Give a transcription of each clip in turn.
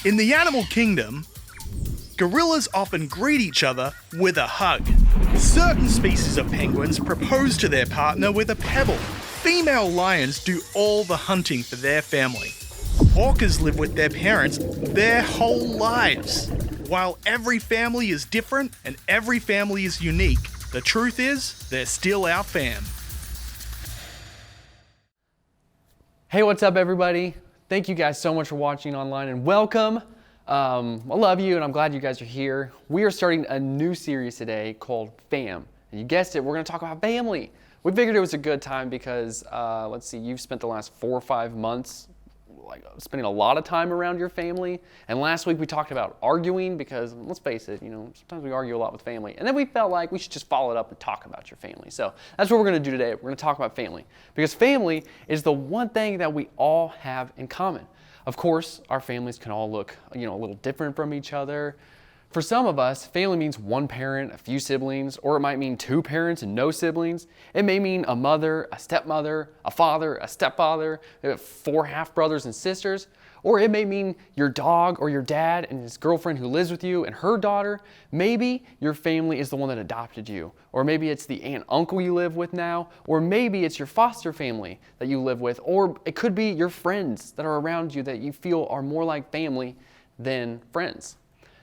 In the animal kingdom, gorillas often greet each other with a hug. Certain species of penguins propose to their partner with a pebble. Female lions do all the hunting for their family. Orcas live with their parents their whole lives. While every family is different and every family is unique, the truth is, they're still our fam. Hey, what's up everybody? Thank you guys so much for watching online and welcome. I love you and I'm glad you guys are here. We are starting a new series today called Fam. And you guessed it, we're gonna talk about family. We figured it was a good time because, let's see, you've spent the last 4 or 5 months spending a lot of time around your family. And last week we talked about arguing because, let's face it, sometimes we argue a lot with family. And then we felt like we should just follow it up and talk about your family. So that's what we're gonna do today. We're gonna talk about family. Because family is the one thing that we all have in common. Of course, our families can all look, a little different from each other. For some of us, family means one parent, a few siblings, or it might mean 2 parents and no siblings. It may mean a mother, a stepmother, a father, a stepfather, 4 half-brothers and sisters. Or it may mean your dog or your dad and his girlfriend who lives with you and her daughter. Maybe your family is the one that adopted you. Or maybe it's the aunt, uncle you live with now. Or maybe it's your foster family that you live with. Or it could be your friends that are around you that you feel are more like family than friends.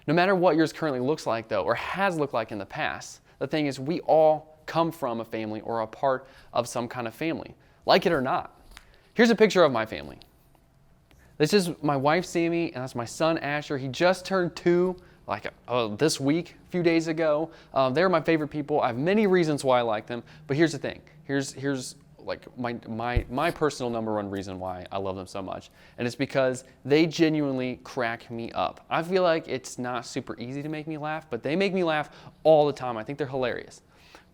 No matter what yours currently looks like though, or has looked like in the past, the thing is we all come from a family or a part of some kind of family, like it or not. Here's a picture of my family. This is my wife Sammy, and that's my son Asher. He just turned 2 this week, a few days ago. They're my favorite people. I have many reasons why I like them, but here's the thing. Here's like my personal number 1 reason why I love them so much. And it's because they genuinely crack me up. I feel like it's not super easy to make me laugh, but they make me laugh all the time. I think they're hilarious.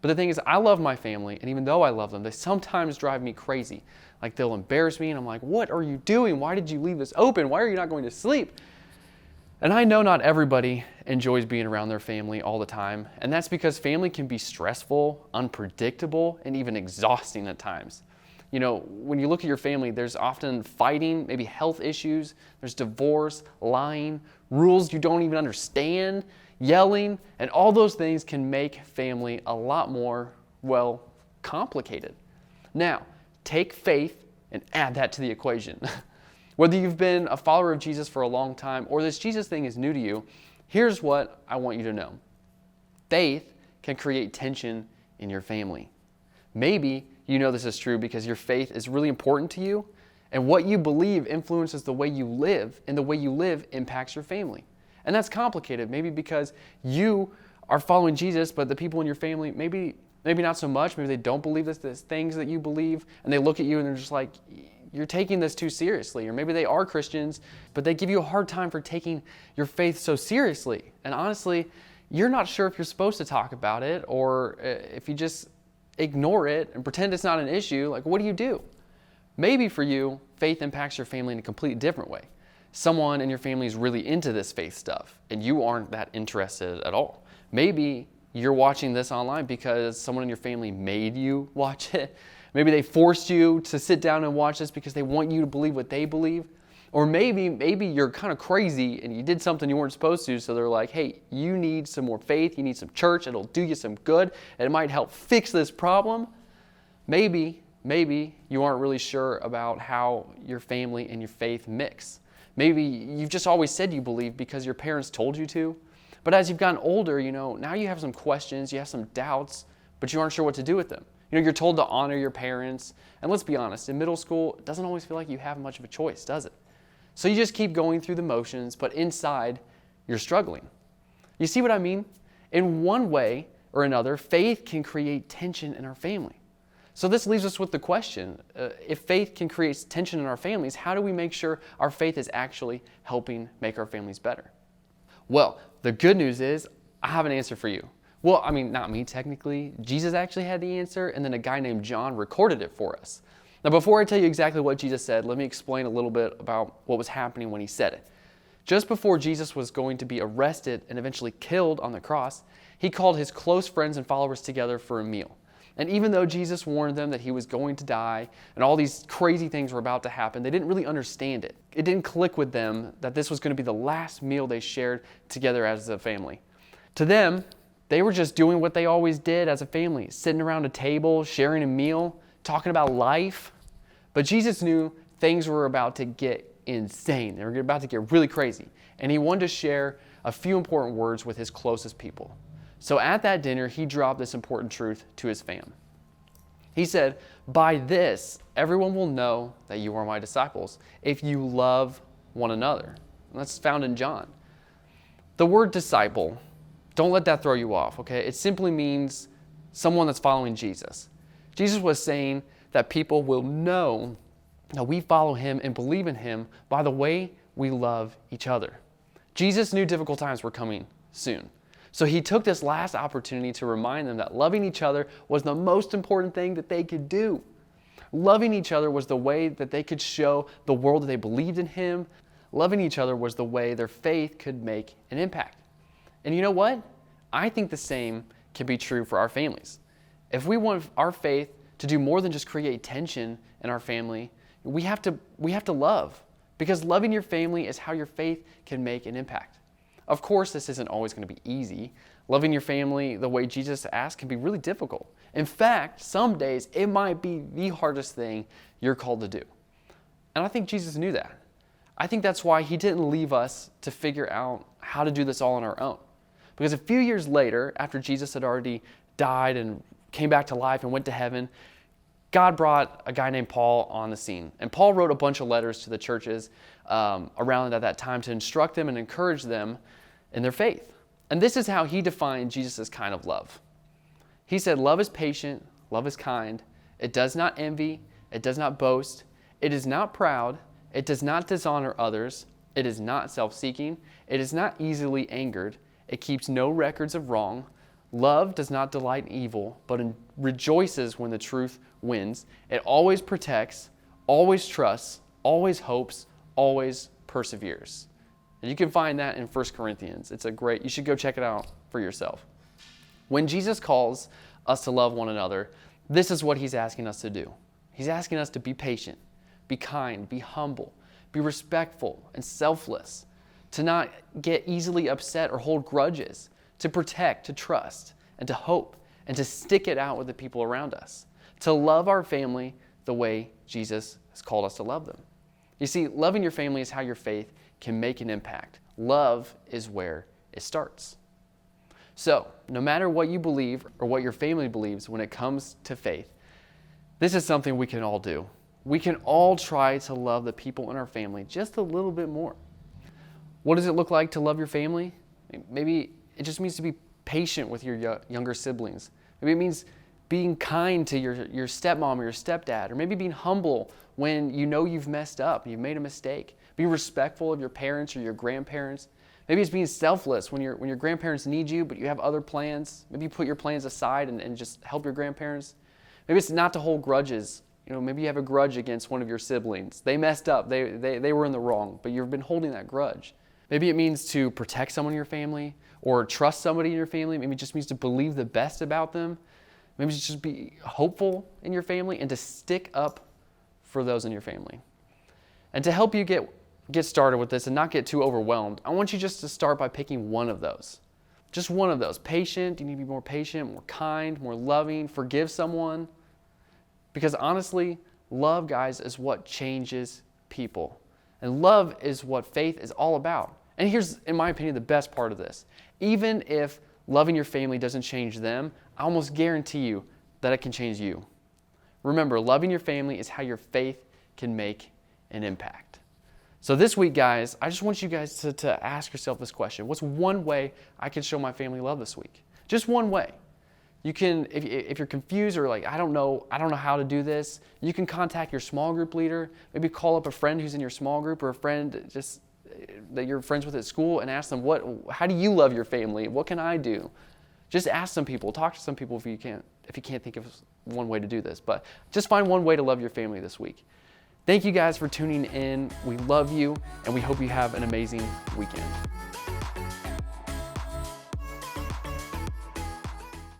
But the thing is, I love my family, and even though I love them, they sometimes drive me crazy. Like they'll embarrass me, and I'm like, what are you doing? Why did you leave this open? Why are you not going to sleep? And I know not everybody enjoys being around their family all the time, and that's because family can be stressful, unpredictable, and even exhausting at times. When you look at your family, there's often fighting, maybe health issues, there's divorce, lying, rules you don't even understand, yelling, and all those things can make family a lot more, complicated. Now, take faith and add that to the equation. Whether you've been a follower of Jesus for a long time or this Jesus thing is new to you, here's what I want you to know. Faith can create tension in your family. Maybe you know this is true because your faith is really important to you, and what you believe influences the way you live, and the way you live impacts your family. And that's complicated, maybe because you are following Jesus, but the people in your family, maybe not so much, maybe they don't believe this things that you believe, and they look at you and they're just like, you're taking this too seriously. Or maybe they are Christians, but they give you a hard time for taking your faith so seriously. And honestly, you're not sure if you're supposed to talk about it, or if you just ignore it and pretend it's not an issue, like what do you do? Maybe for you, faith impacts your family in a completely different way. Someone in your family is really into this faith stuff, and you aren't that interested at all. Maybe you're watching this online because someone in your family made you watch it. Maybe they forced you to sit down and watch this because they want you to believe what they believe. Or maybe you're kind of crazy and you did something you weren't supposed to, so they're like, hey, you need some more faith, you need some church, it'll do you some good, and it might help fix this problem. Maybe you aren't really sure about how your family and your faith mix. Maybe you've just always said you believe because your parents told you to. But as you've gotten older, now you have some questions, you have some doubts, but you aren't sure what to do with them. You're told to honor your parents. And let's be honest, in middle school, it doesn't always feel like you have much of a choice, does it? So you just keep going through the motions, but inside, you're struggling. You see what I mean? In one way or another, faith can create tension in our family. So this leaves us with the question, if faith can create tension in our families, how do we make sure our faith is actually helping make our families better? Well, the good news is, I have an answer for you. Well, not me technically. Jesus actually had the answer, and then a guy named John recorded it for us. Now, before I tell you exactly what Jesus said, let me explain a little bit about what was happening when he said it. Just before Jesus was going to be arrested and eventually killed on the cross, he called his close friends and followers together for a meal. And even though Jesus warned them that he was going to die and all these crazy things were about to happen, they didn't really understand it. It didn't click with them that this was going to be the last meal they shared together as a family. To them, they were just doing what they always did as a family, sitting around a table, sharing a meal, talking about life. But Jesus knew things were about to get insane. They were about to get really crazy. And he wanted to share a few important words with his closest people. So at that dinner, he dropped this important truth to his fam. He said, "By this, everyone will know that you are my disciples, if you love one another." And that's found in John. The word disciple, don't let that throw you off, okay? It simply means someone that's following Jesus. Jesus was saying that people will know that we follow him and believe in him by the way we love each other. Jesus knew difficult times were coming soon. So he took this last opportunity to remind them that loving each other was the most important thing that they could do. Loving each other was the way that they could show the world that they believed in him. Loving each other was the way their faith could make an impact. And you know what? I think the same can be true for our families. If we want our faith to do more than just create tension in our family, we have to love, because loving your family is how your faith can make an impact. Of course, this isn't always going to be easy. Loving your family the way Jesus asked can be really difficult. In fact, some days it might be the hardest thing you're called to do. And I think Jesus knew that. I think that's why he didn't leave us to figure out how to do this all on our own. Because a few years later, after Jesus had already died and came back to life and went to heaven, God brought a guy named Paul on the scene. And Paul wrote a bunch of letters to the churches around at that time to instruct them and encourage them in their faith. And this is how he defined Jesus' kind of love. He said, "Love is patient, love is kind. It does not envy, it does not boast, it is not proud, it does not dishonor others, it is not self-seeking, it is not easily angered, it keeps no records of wrong. Love does not delight in evil, but rejoices when the truth wins. It always protects, always trusts, always hopes, always perseveres." And you can find that in 1 Corinthians. You should go check it out for yourself. When Jesus calls us to love one another, this is what he's asking us to do. He's asking us to be patient, be kind, be humble, be respectful and selfless, to not get easily upset or hold grudges, to protect, to trust, and to hope, and to stick it out with the people around us, to love our family the way Jesus has called us to love them. You see, loving your family is how your faith can make an impact. Love is where it starts. So, no matter what you believe or what your family believes when it comes to faith, this is something we can all do. We can all try to love the people in our family just a little bit more. What does it look like to love your family? Maybe it just means to be patient with your younger siblings. Maybe it means being kind to your stepmom or your stepdad, or maybe being humble when you know you've messed up, you've made a mistake. Be respectful of your parents or your grandparents. Maybe it's being selfless when your grandparents need you, but you have other plans. Maybe you put your plans aside and just help your grandparents. Maybe it's not to hold grudges. Maybe you have a grudge against one of your siblings. They messed up. They were in the wrong, but you've been holding that grudge. Maybe it means to protect someone in your family or trust somebody in your family. Maybe it just means to believe the best about them. Maybe just be hopeful in your family and to stick up for those in your family. And to help you get started with this and not get too overwhelmed, I want you just to start by picking one of those. Just one of those. Patient. You need to be more patient, more kind, more loving, forgive someone. Because honestly, love, guys, is what changes people. And love is what faith is all about. And here's, in my opinion, the best part of this. Even if loving your family doesn't change them, I almost guarantee you that it can change you. Remember, loving your family is how your faith can make an impact. So this week, guys, I just want you guys to ask yourself this question. What's one way I can show my family love this week? Just one way. You can, if you're confused or like, I don't know how to do this, you can contact your small group leader. Maybe call up a friend who's in your small group or a friend just that you're friends with at school and ask them, how do you love your family? What can I do? Just ask some people, talk to some people if you can't think of one way to do this. But just find one way to love your family this week. Thank you guys for tuning in. We love you, and we hope you have an amazing weekend.